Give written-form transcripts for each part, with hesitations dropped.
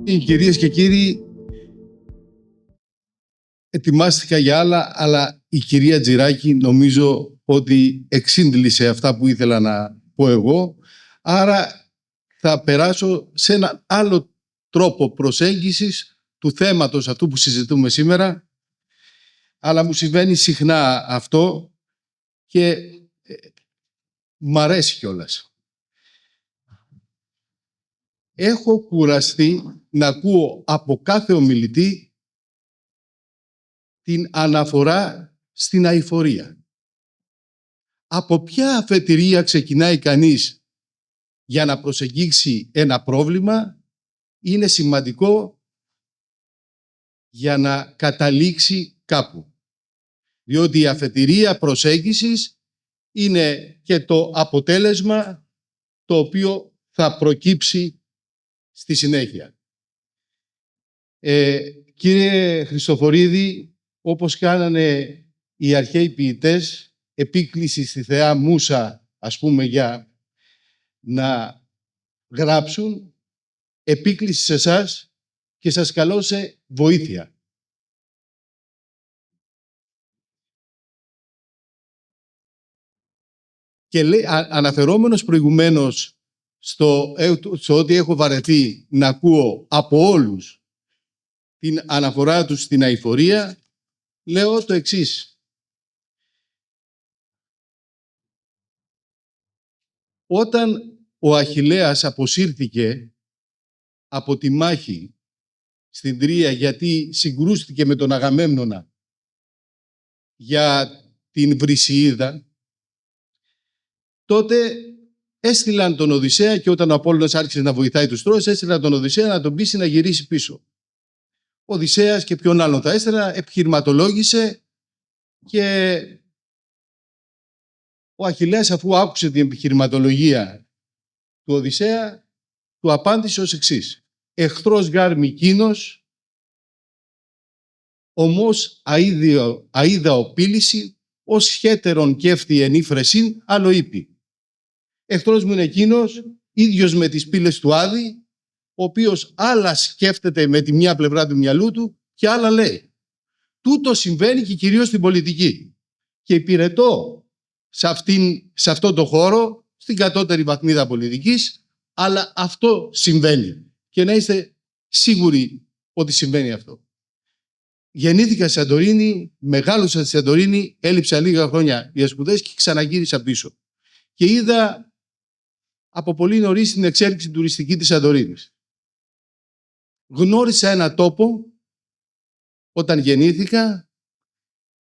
Κυρίες και κύριοι, ετοιμάστηκα για άλλα, αλλά η κυρία Τζιράκη νομίζω ότι εξήντλησε αυτά που ήθελα να πω εγώ. Άρα θα περάσω σε έναν άλλο τρόπο προσέγγισης του θέματος αυτού που συζητούμε σήμερα. Αλλά μου συμβαίνει συχνά αυτό και μ' αρέσει κιόλας. Έχω κουραστεί να ακούω από κάθε ομιλητή την αναφορά στην αειφορία. Από ποια αφετηρία ξεκινάει κανείς για να προσεγγίσει ένα πρόβλημα είναι σημαντικό για να καταλήξει κάπου. Διότι η αφετηρία προσέγγισης είναι και το αποτέλεσμα το οποίο θα προκύψει στη συνέχεια. Κύριε Χριστοφορίδη, όπως κάνανε οι αρχαίοι ποιητές, επίκληση στη θεά Μούσα, ας πούμε, για να γράψουν, επίκληση σε εσάς και σας καλώ σε βοήθεια. Και λέει, αναφερόμενος προηγουμένως στο ότι έχω βαρεθεί να ακούω από όλους την αναφορά τους στην αειφορία, λέω το εξής. Όταν ο Αχιλλέας αποσύρθηκε από τη μάχη στην Τρία γιατί συγκρούστηκε με τον Αγαμέμνονα για την Βρυσιίδα, τότε έστειλαν τον Οδυσσέα και όταν ο Απόλλωνας άρχισε να βοηθάει τους Τρώες, έστειλαν τον Οδυσσέα να τον πείσει να γυρίσει πίσω. Ο Οδυσσέας και ποιον άλλον θα έστελνα, επιχειρηματολόγησε και ο Αχιλλέας, αφού άκουσε την επιχειρηματολογία του Οδυσσέα, του απάντησε ως εξής. Εχθρός γάρμη κίνος, ομός αίδαο πύληση, ως σχέτερον κέφτη ενήφρεσιν, άλλο είπε. Εχθρός μου είναι εκείνος, ίδιος με τις πύλες του Άδη, ο οποίος άλλα σκέφτεται με τη μια πλευρά του μυαλού του και άλλα λέει. Τούτο συμβαίνει και κυρίως στην πολιτική. Και υπηρετώ σε αυτόν τον χώρο, στην κατώτερη βαθμίδα πολιτικής, αλλά αυτό συμβαίνει. Και να είστε σίγουροι ότι συμβαίνει αυτό. Γεννήθηκα στη Σαντορίνη, μεγάλωσα στη Σαντορίνη, έλειψα λίγα χρόνια για σπουδές και ξαναγύρισα πίσω. Και είδα από πολύ νωρίς την εξέλιξη τουριστική της Σαντορίνης. Γνώρισα ένα τόπο όταν γεννήθηκα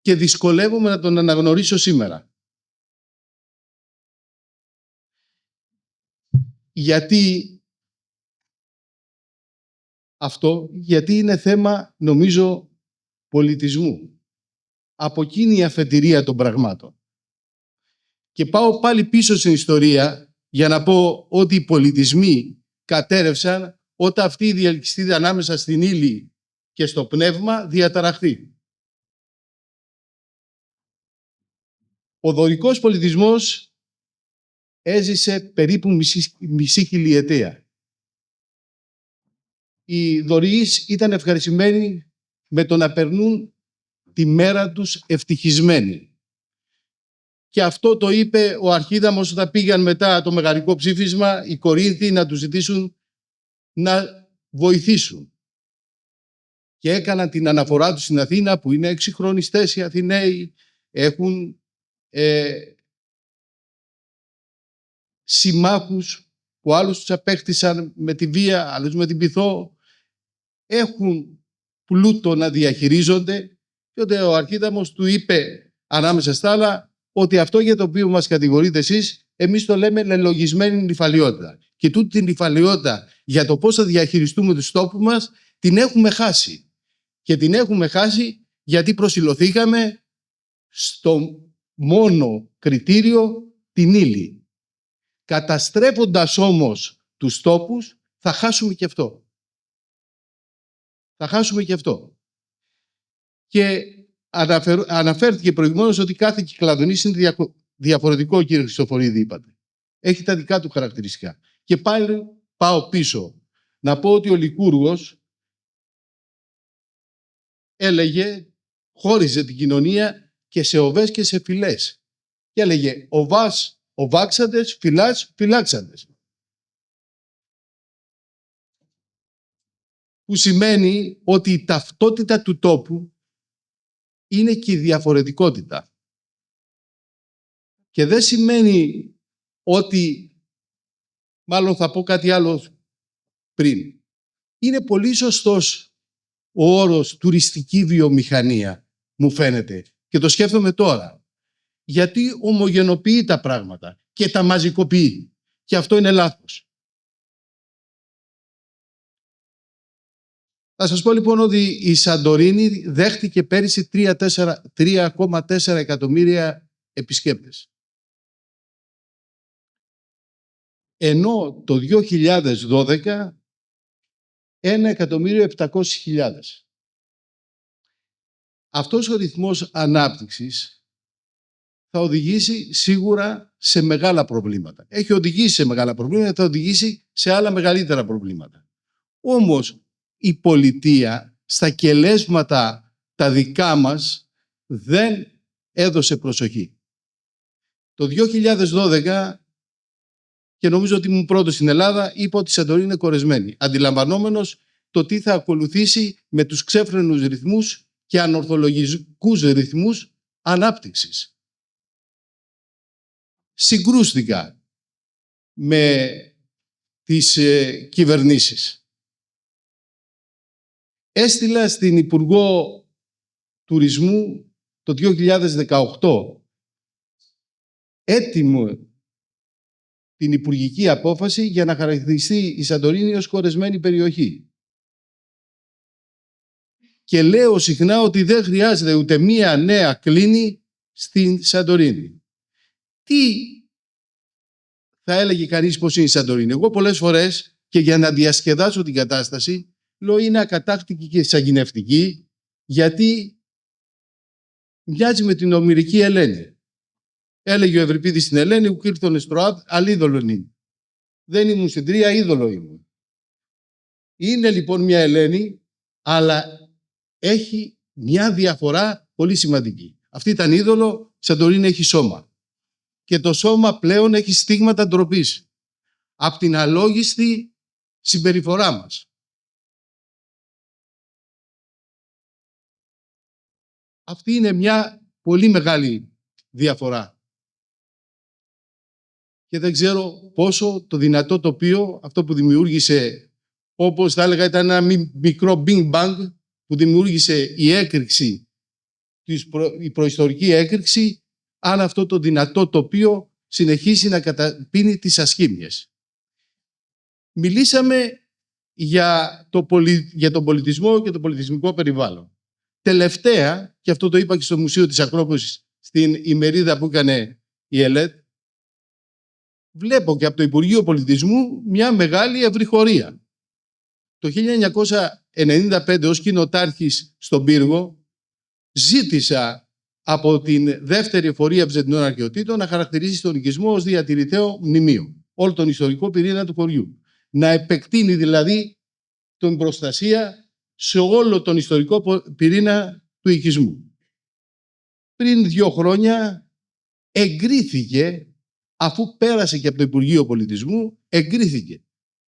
και δυσκολεύομαι να τον αναγνωρίσω σήμερα. Γιατί αυτό, γιατί είναι θέμα, νομίζω, πολιτισμού. Από εκείνη η αφετηρία των πραγμάτων. Και πάω πάλι πίσω στην ιστορία για να πω ότι οι πολιτισμοί κατέρευσαν όταν αυτή η διελκυστίδα ανάμεσα στην ύλη και στο πνεύμα διαταραχθεί. Ο δωρικός πολιτισμός έζησε περίπου μισή χιλιετία. Οι δωρεείς ήταν ευχαριστημένοι με το να περνούν τη μέρα τους ευτυχισμένοι. Και αυτό το είπε ο Αρχίδαμος όταν πήγαν μετά το μεγαλικό ψήφισμα οι Κορίνθιοι να τους ζητήσουν να βοηθήσουν. Και έκαναν την αναφορά τους στην Αθήνα που είναι εξυγχρονιστές οι Αθηναίοι, έχουν συμμάχους που άλλους τους απέκτησαν με τη βία, άλλους με την πειθό, έχουν πλούτο να διαχειρίζονται και ότι ο Αρχίδαμος του είπε ανάμεσα στα άλλα ότι αυτό για το οποίο μας κατηγορείτε εσείς, εμείς το λέμε λελογισμένη νυφαλιότητα. Και τούτη την νυφαλιότητα για το πώς θα διαχειριστούμε τους τόπους μας, την έχουμε χάσει. Και την έχουμε χάσει γιατί προσηλωθήκαμε στο μόνο κριτήριο την ύλη. Καταστρέφοντας όμως τους τόπους, θα χάσουμε και αυτό. Θα χάσουμε και αυτό. Και αναφέρθηκε προηγουμένως ότι κάθε κυκλαδονής είναι διαφορετικό, κύριε Χριστοφορίδη, είπατε. Έχει τα δικά του χαρακτηριστικά. Και πάλι πάω πίσω Να πω ότι ο Λικούργος έλεγε, χώριζε την κοινωνία και σε οβές και σε φυλές. Και έλεγε οβάς, οβάξαντες, φυλάς, φυλάξαντες. Που σημαίνει ότι η ταυτότητα του τόπου είναι και η διαφορετικότητα. Και δεν σημαίνει ότι, μάλλον θα πω κάτι άλλο πριν, είναι πολύ σωστός ο όρος τουριστική βιομηχανία, μου φαίνεται, και το σκέφτομαι τώρα. Γιατί ομογενοποιεί τα πράγματα και τα μαζικοποιεί. Και αυτό είναι λάθος. Θα σας πω λοιπόν ότι η Σαντορίνη δέχτηκε πέρυσι 3,4 εκατομμύρια επισκέπτες. Ενώ το 2012 1.700.000. Αυτός ο ρυθμός ανάπτυξης θα οδηγήσει σίγουρα σε μεγάλα προβλήματα. Έχει οδηγήσει σε μεγάλα προβλήματα, θα οδηγήσει σε άλλα μεγαλύτερα προβλήματα. Όμως η πολιτεία στα κελέσματα τα δικά μας δεν έδωσε προσοχή. Το 2012, και νομίζω ότι ήμουν πρώτος στην Ελλάδα, είπα ότι η Σαντορίνη είναι κορεσμένη, αντιλαμβανόμενος το τι θα ακολουθήσει με τους ξέφρενους ρυθμούς και ανορθολογικούς ρυθμούς ανάπτυξης. Συγκρούστηκα με τις κυβερνήσεις. Έστειλα στην Υπουργό Τουρισμού το 2018 έτοιμο την υπουργική απόφαση για να χαρακτηριστεί η Σαντορίνη ως κορεσμένη περιοχή. Και λέω συχνά ότι δεν χρειάζεται ούτε μία νέα κλίνη στην Σαντορίνη. Τι θα έλεγε κανείς πως είναι η Σαντορίνη? Εγώ πολλές φορές, και για να διασκεδάσω την κατάσταση, λέω είναι ακατάκτικη και σαγηνευτική, γιατί μοιάζει με την Ομηρική Ελένη. Έλεγε ο Ευρυπίδης στην Ελένη, που ήρθον εστροάτ, αλίδωλον είναι. Δεν ήμουν στην Τρία, είδωλο ήμουν. Είναι λοιπόν μια Ελένη, αλλά έχει μια διαφορά πολύ σημαντική. Αυτή ήταν είδωλο, η Σαντορίνη έχει σώμα. Και το σώμα πλέον έχει στίγματα ντροπής. Απ' την αλόγιστη συμπεριφορά μας. Αυτή είναι μια πολύ μεγάλη διαφορά. Και δεν ξέρω πόσο το δυνατό τοπίο, αυτό που δημιούργησε, όπως θα έλεγα ήταν ένα μικρό Big Bang, που δημιούργησε η έκρηξη, η προϊστορική έκρηξη, αν αυτό το δυνατό τοπίο συνεχίσει να καταπίνει τις ασχήμιες. Μιλήσαμε για τον πολιτισμό και το πολιτισμικό περιβάλλον. Τελευταία, και αυτό το είπα και στο Μουσείο της Ακρόπολης στην ημερίδα που έκανε η ΕΛΕΤ, βλέπω και από το Υπουργείο Πολιτισμού μια μεγάλη ευρυχωρία. Το 1995 ως κοινοτάρχης στον Πύργο ζήτησα από την δεύτερη εφορία Βυζαντινών Αρχαιοτήτων να χαρακτηρίσει τον οικισμό ως διατηρηταίο μνημείο, όλο τον ιστορικό πυρήνα του χωριού. Να επεκτείνει δηλαδή την προστασία σε όλο τον ιστορικό πυρήνα του οικισμού. Πριν 2 χρόνια εγκρίθηκε, αφού πέρασε και από το Υπουργείο Πολιτισμού, εγκρίθηκε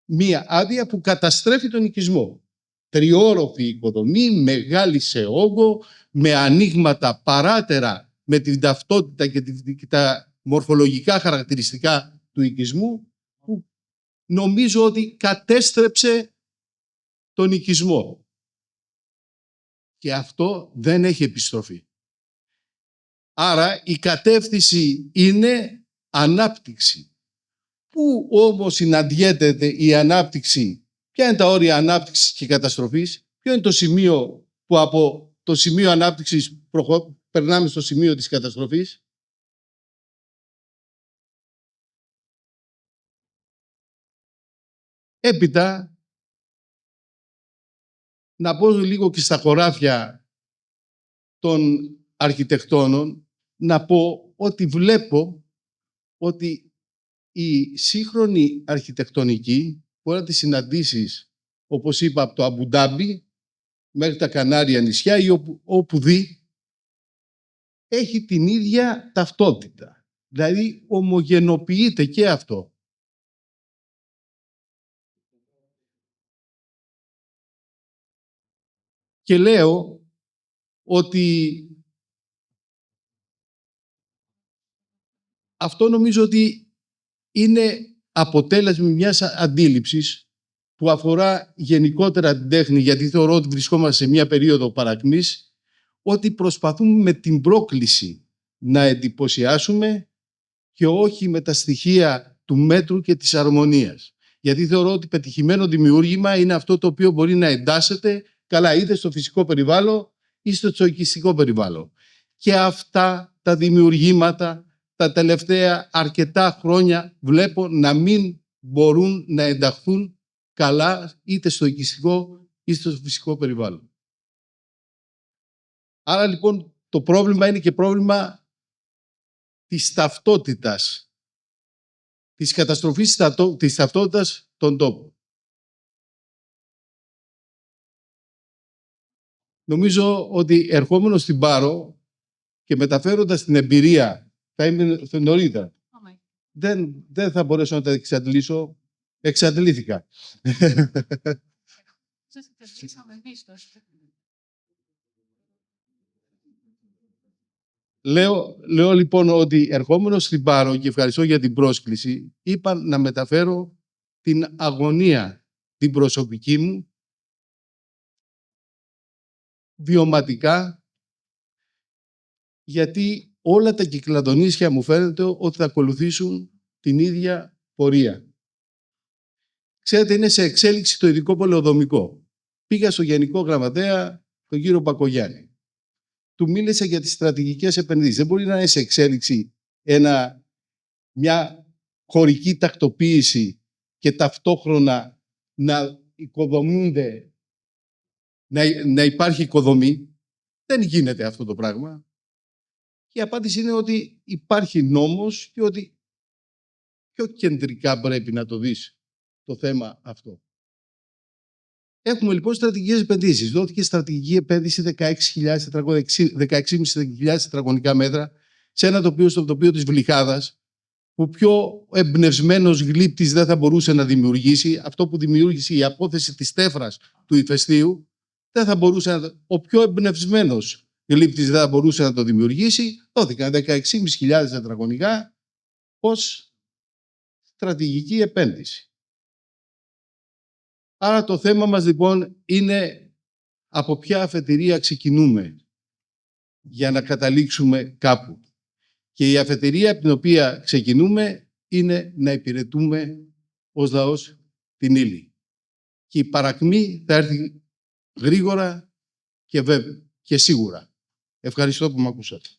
μία άδεια που καταστρέφει τον οικισμό. 3όροφη οικοδομή, μεγάλη σε όγκο, με ανοίγματα παράτερα με την ταυτότητα και τα μορφολογικά χαρακτηριστικά του οικισμού, που νομίζω ότι κατέστρεψε τον οικισμό. Και αυτό δεν έχει επιστροφή. Άρα η κατεύθυνση είναι ανάπτυξη. Πού όμως συναντιέται η ανάπτυξη? Ποια είναι τα όρια ανάπτυξης και καταστροφής? Ποιο είναι το σημείο που από το σημείο ανάπτυξης περνάμε στο σημείο της καταστροφής? Έπειτα, να πω λίγο και στα χωράφια των αρχιτεκτόνων, να πω ότι βλέπω ότι η σύγχρονη αρχιτεκτονική, μπορεί να τη συναντήσεις όπως είπα, από το Αμπουντάμπι μέχρι τα Κανάρια νησιά ή όπου δει, έχει την ίδια ταυτότητα. Δηλαδή ομογενοποιείται και αυτό. Και λέω ότι αυτό νομίζω ότι είναι αποτέλεσμα μιας αντίληψης που αφορά γενικότερα την τέχνη, γιατί θεωρώ ότι βρισκόμαστε σε μια περίοδο παρακμής, ότι προσπαθούμε με την πρόκληση να εντυπωσιάσουμε και όχι με τα στοιχεία του μέτρου και της αρμονίας. Γιατί θεωρώ ότι πετυχημένο δημιούργημα είναι αυτό το οποίο μπορεί να εντάσσεται καλά είτε στο φυσικό περιβάλλον ή στο οικιστικό περιβάλλον. Και αυτά τα δημιουργήματα τα τελευταία αρκετά χρόνια βλέπω να μην μπορούν να ενταχθούν καλά είτε στο οικιστικό είτε στο φυσικό περιβάλλον. Άρα λοιπόν το πρόβλημα είναι και πρόβλημα της ταυτότητας, της καταστροφής της ταυτότητας των τόπων. Νομίζω ότι ερχόμενος στην Πάρο και μεταφέροντας την εμπειρία, θα είμαι νωρίτερα, δεν θα μπορέσω να τα εξαντλήσω. Εξαντλήθηκα. Λέω λοιπόν ότι ερχόμενος στην Πάρο, και ευχαριστώ για την πρόσκληση, είπα να μεταφέρω την αγωνία την προσωπική μου βιωματικά, γιατί όλα τα κυκλαδονήσια μου φαίνεται ότι θα ακολουθήσουν την ίδια πορεία. Ξέρετε, είναι σε εξέλιξη το ειδικό πολεοδομικό. Πήγα στο Γενικό Γραμματέα, τον κύριο Μπακογιάννη. Του μίλησα για τις στρατηγικές επενδύσεις. Δεν μπορεί να είναι σε εξέλιξη μια χωρική τακτοποίηση και ταυτόχρονα να οικοδομούνται, να υπάρχει οικοδομή. Δεν γίνεται αυτό το πράγμα. Και η απάντηση είναι ότι υπάρχει νόμος και ότι πιο κεντρικά πρέπει να το δεις το θέμα αυτό. Έχουμε λοιπόν στρατηγικές επενδύσεις. Δόθηκε στρατηγική επένδυση 16.500 τετραγωνικά μέτρα σε ένα τοπίο, στο τοπίο της Βλυχάδας, που πιο εμπνευσμένος γλύπτης δεν θα μπορούσε να δημιουργήσει. Αυτό που δημιούργησε η απόθεση της τέφρας του ηφαιστείου, δεν θα μπορούσε ο πιο εμπνευσμένος γλύπτης δεν θα μπορούσε να το δημιουργήσει. Δόθηκαν 16.500 τετραγωνικά ως στρατηγική επένδυση. Άρα το θέμα μας λοιπόν είναι από ποια αφετηρία ξεκινούμε για να καταλήξουμε κάπου. Και η αφετηρία από την οποία ξεκινούμε είναι να υπηρετούμε ως λαός την ύλη. Και η παρακμή θα έρθει γρήγορα και σίγουρα. Ευχαριστώ που με ακούσατε.